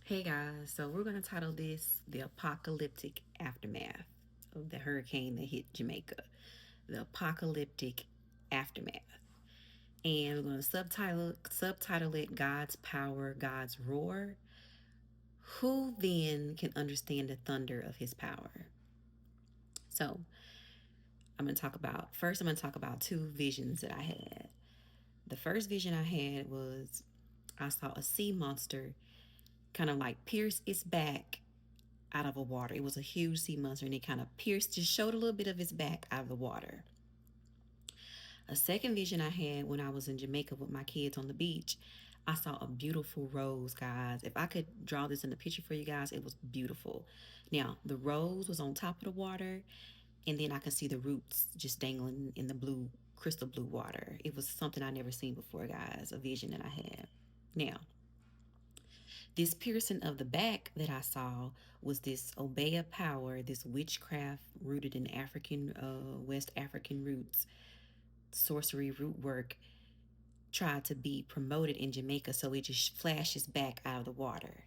Hey guys, so we're going to title this The Apocalyptic Aftermath of the hurricane that hit Jamaica. The Apocalyptic Aftermath. And we're going to subtitle it God's Power, God's Roar. Who then can understand the thunder of his power? So, I'm going to talk about two visions that I had. The first vision I had was I saw a sea monster kind of like pierce its back out of a water. It was a huge sea monster and it kind of pierced, just showed a little bit of its back out of the water. A second vision I had when I was in Jamaica with my kids on the beach, I saw a beautiful rose, guys. If I could draw this in the picture for you guys, it was beautiful. Now, the rose was on top of the water, and then I could see the roots just dangling in the blue, crystal blue water. It was something I never seen before, guys, a vision that I had. Now, this piercing of the back that I saw was this Obeah power, this witchcraft rooted in West African roots, sorcery root work tried to be promoted in Jamaica, so it just flashes back out of the water.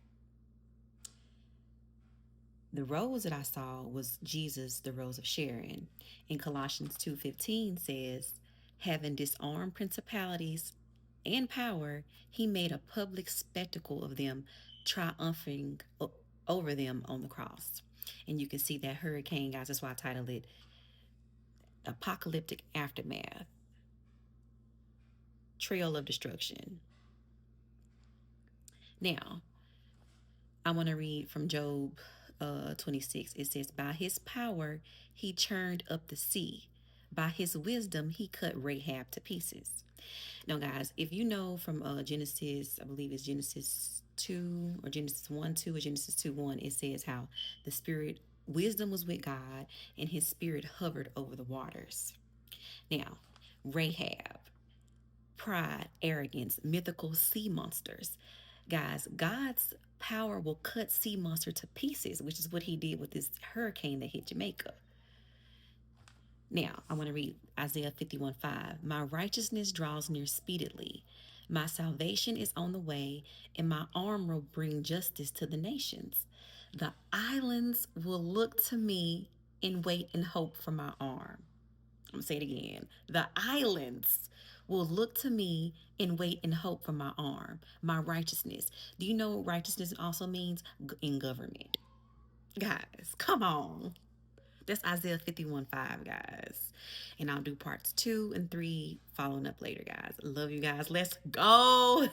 The rose that I saw was Jesus, the rose of Sharon. In Colossians 2:15 says, having disarmed principalities and power, he made a public spectacle of them, triumphing over them on the cross. And you can see that hurricane, guys. That's why I titled it Apocalyptic Aftermath, Trail of Destruction. Now, I want to read from Job 26. It says, by his power, he churned up the sea. By his wisdom, he cut Rahab to pieces. Now, guys, if you know from Genesis, I believe it's Genesis 2 or Genesis 1 2 or Genesis 2 1, it says how the spirit, wisdom was with God and his spirit hovered over the waters. Now, Rahab, pride, arrogance, mythical sea monsters. Guys, God's power will cut sea monster to pieces, which is what he did with this hurricane that hit Jamaica. Now, I want to read Isaiah 51:5. My righteousness draws near speedily. My salvation is on the way, and my arm will bring justice to the nations. The islands will look to me and wait and hope for my arm. I'm going to say it again. The islands will look to me and wait and hope for my arm, my righteousness. Do you know what righteousness also means? In government. Guys, come on. That's Isaiah 51:5, guys. And I'll do parts 2 and 3 following up later, guys. Love you guys. Let's go.